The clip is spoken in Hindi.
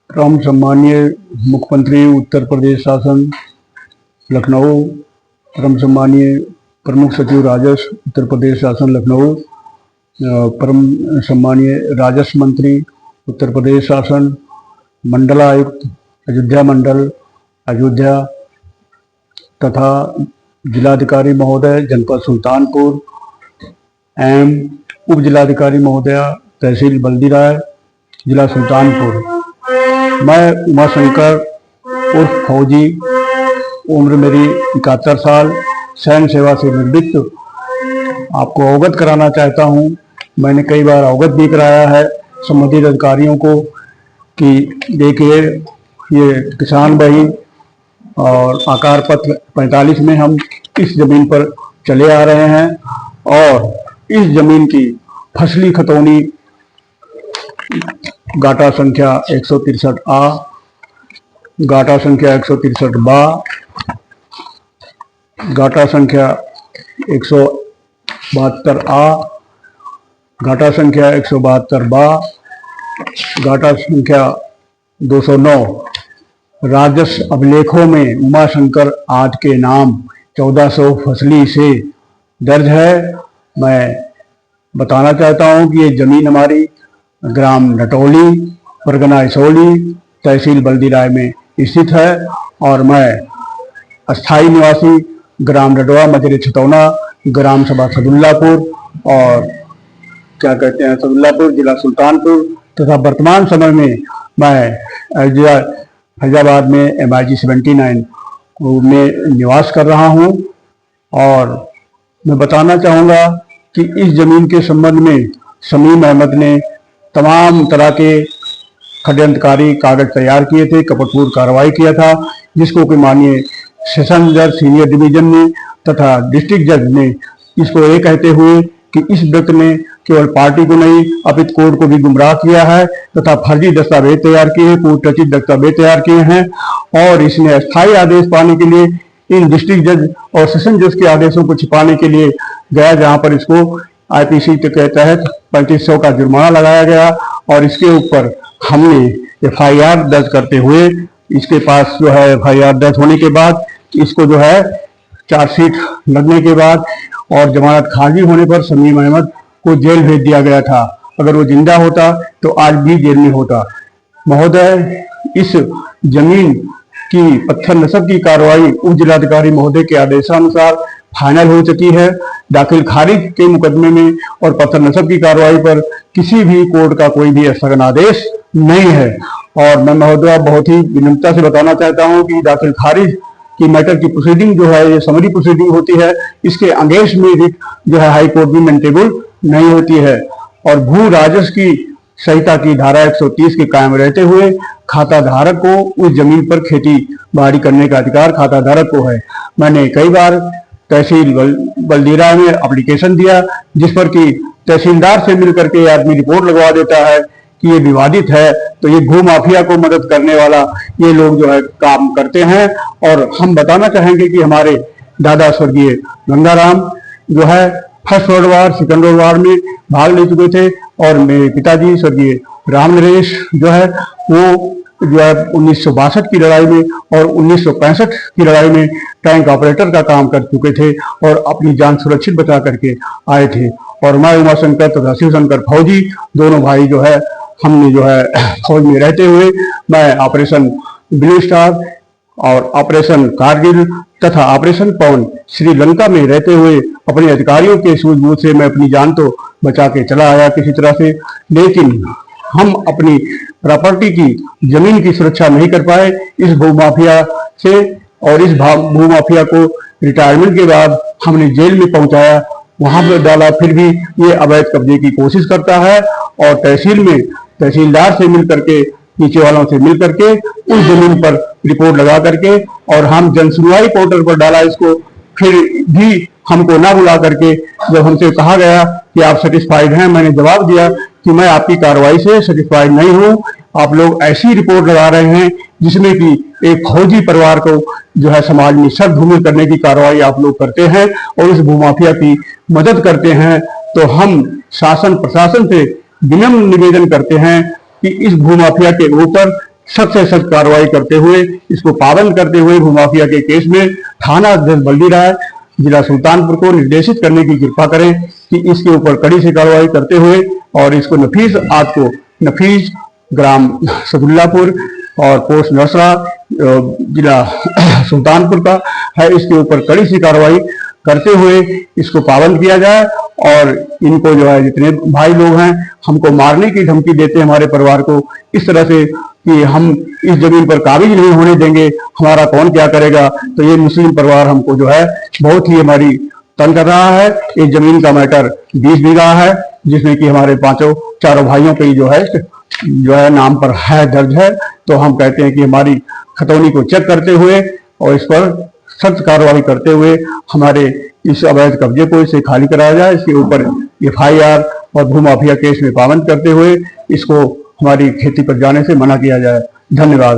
परम सम्मानीय मुख्यमंत्री उत्तर प्रदेश शासन लखनऊ, परम सम्मानीय प्रमुख सचिव राजस्व उत्तर प्रदेश शासन लखनऊ, परम सम्मानीय राजस्व मंत्री उत्तर प्रदेश शासन, मंडलायुक्त अयोध्या मंडल अयोध्या तथा जिलाधिकारी महोदय जनपद सुल्तानपुर एवं उप जिलाधिकारी महोदया तहसील बल्दीराय जिला सुल्तानपुर। मैं उमाशंकर उर्फ फौजी, उम्र मेरी 71 साल, सैन्य सेवा से निवृत्त, आपको अवगत कराना चाहता हूं। मैंने कई बार अवगत भी कराया है संबंधित अधिकारियों को कि देखिए ये किसान भाई और आकार पत्र 45 में हम इस जमीन पर चले आ रहे हैं और इस जमीन की फसली खतौनी गाटा संख्या 163A, गाटा संख्या 163B, गाटा संख्या 172A, गाटा संख्या 172B, गाटा संख्या 209 राजस्व अभिलेखों में उमाशंकर आठ के नाम 1400 फसली से दर्ज है। मैं बताना चाहता हूं कि ये जमीन हमारी ग्राम नटौली, परगना इसौली, तहसील बल्दीराय में स्थित है और मैं अस्थाई निवासी ग्राम डडवा, मजरे छतौना, ग्राम सभा सदुल्लापुर और क्या कहते हैं सदुल्लापुर, जिला सुल्तानपुर तथा वर्तमान समय में मैं फैजाबाद में MIG 79 में निवास कर रहा हूं। और मैं बताना चाहूँगा कि इस जमीन के संबंध में शमीम अहमद ने तमाम तरह के षड्यंत्रकारी कागज तैयार किए थे, कपटपूर्ण कार्रवाई किया था, जिसको कि माननीय सेशन जज सीनियर डिवीजन ने तथा डिस्ट्रिक्ट जज ने इसको ये कहते हुए कि इस व्यक्ति ने केवल पार्टी को नहीं अपितु कोर्ट को भी गुमराह किया है तथा फर्जी दस्तावेज तैयार किए, पूर्वरचित दस्तावेज तैयार किए हैं और इसने अस्थायी आदेश पाने के लिए इन डिस्ट्रिक्ट जज और सेशन जज के आदेशों को छिपाने के लिए गया, जहां पर इसको IPC के तहत 3500 का जुर्माना लगाया गया और इसके ऊपर हमने FIR दर्ज करते हुए इसके पास जो है FIR दर्ज होने के बाद इसको जो है चार्जशीट लगने के बाद और जमानत खारिज होने पर शमीम अहमद को जेल भेज दिया गया था। अगर वो जिंदा होता तो आज भी जेल में होता। महोदय, इस जमीन की पत्थर नस्ब की कार्रवाई उप जिलाधिकारी महोदय के आदेशानुसार फाइनल हो चुकी है। दाखिल खारिज के मुकदमे में और पत्थर नस्ब की कार्रवाई पर किसी भी कोर्ट का कोई भी स्थगन आदेश नहीं है। और मैं महोदय बहुत ही विनम्रता से बताना चाहता हूं कि दाखिल खारिज की मैटर की प्रोसीडिंग जो है ये समरी प्रोसीडिंग होती है, इसके अगेंस्ट में रिट जो है हाई कोर्ट में मेंटेबल नहीं होती है। और भू राजस्व की संहिता की धारा 130 के कायम रहते हुए खाता धारक को उस जमीन पर खेती बाड़ी करने का अधिकार खाता धारक को है। मैंने कई बार तहसील बल्दीराय में एप्लीकेशन दिया, जिस पर कि तहसीलदार से मिलकर के आदमी रिपोर्ट लगवा देता है कि ये विवादित है, तो ये भू माफिया को मदद करने वाला ये लोग जो है काम करते हैं। और हम बताना चाहेंगे कि हमारे दादा स्वर्गीय गंगाराम जो है first world war, second world war में भाग ले चुके थे और मेरे पिताजी स्वर्गीय राम नरेश जो है वो जो है 1962 की लड़ाई में और 1965 की लड़ाई में टैंक ऑपरेटर का काम कर चुके थे और अपनी जान सुरक्षित बचा करके आए थे। और मैं उमाशंकर तथा शिवशंकर फौजी दोनों भाई जो है हमने जो है फौज में रहते हुए मैं ऑपरेशन ब्लू स्टार और ऑपरेशन कारगिल तथा ऑपरेशन पवन श्रीलंका में रहते हुए अपने अधिकारियों के सूझबूझ से मैं अपनी जान तो बचा के चला आया किसी तरह से, लेकिन हम अपनी प्रॉपर्टी की जमीन की सुरक्षा नहीं कर पाए इस भूमाफिया से। और इस भूमाफिया को रिटायरमेंट के बाद हमने जेल में पहुंचाया, वहां पर डाला, फिर भी ये अवैध कब्जे की कोशिश करता है और तहसील में तहसीलदार से मिल करके, नीचे वालों से मिल करके उस जमीन पर रिपोर्ट लगा करके और हम जन सुनवाई पोर्टल पर डाला इसको, फिर भी हमको ना बुला करके जब हमसे कहा गया कि आप सेटिस्फाइड हैं, मैंने जवाब दिया कि मैं आपकी कार्रवाई से सेटिस्फाइड नहीं हूं। आप लोग ऐसी रिपोर्ट लगा रहे हैं जिसमें कि एक फौजी परिवार को जो है समाज में शर्मभूमि करने की कार्रवाई आप लोग करते हैं और उस भूमाफिया की मदद करते हैं। तो हम शासन प्रशासन से विनम्र निवेदन करते हैं कि इस भूमाफिया के ऊपर सख्त से सख्त कार्रवाई करते हुए, इसको पाबंद करते हुए भूमाफिया के केस में थाना अध्यक्ष बल्दी राय जिला सुल्तानपुर को निर्देशित करने की कृपा करें कि इसके ऊपर कड़ी से कार्रवाई करते हुए और इसको नफीस ग्राम सदुल्लापुर और पोस्ट नरसरा जिला सुल्तानपुर का है, इसके ऊपर कड़ी सी कार्रवाई करते हुए इसको पाबंद किया जाए। और इनको जो है जितने भाई लोग हैं हमको मारने की धमकी देते हैं हमारे परिवार को इस तरह से कि हम इस जमीन पर काबिज नहीं होने देंगे, हमारा कौन क्या करेगा, तो ये मुस्लिम परिवार हमको जो है बहुत ही हमारी तंग कर रहा है। इस जमीन का मैटर 20 बीघा है जिसमें कि हमारे चारों भाइयों पे जो है नाम पर है दर्ज है। तो हम कहते हैं कि हमारी खतौनी को चेक करते हुए और इस पर सख्त कार्रवाई करते हुए हमारे इस अवैध कब्जे को इसे खाली कराया जाए। इसके ऊपर FIR और भूमाफिया केस में पाबंद करते हुए इसको हमारी खेती पर जाने से मना किया जाए। धन्यवाद।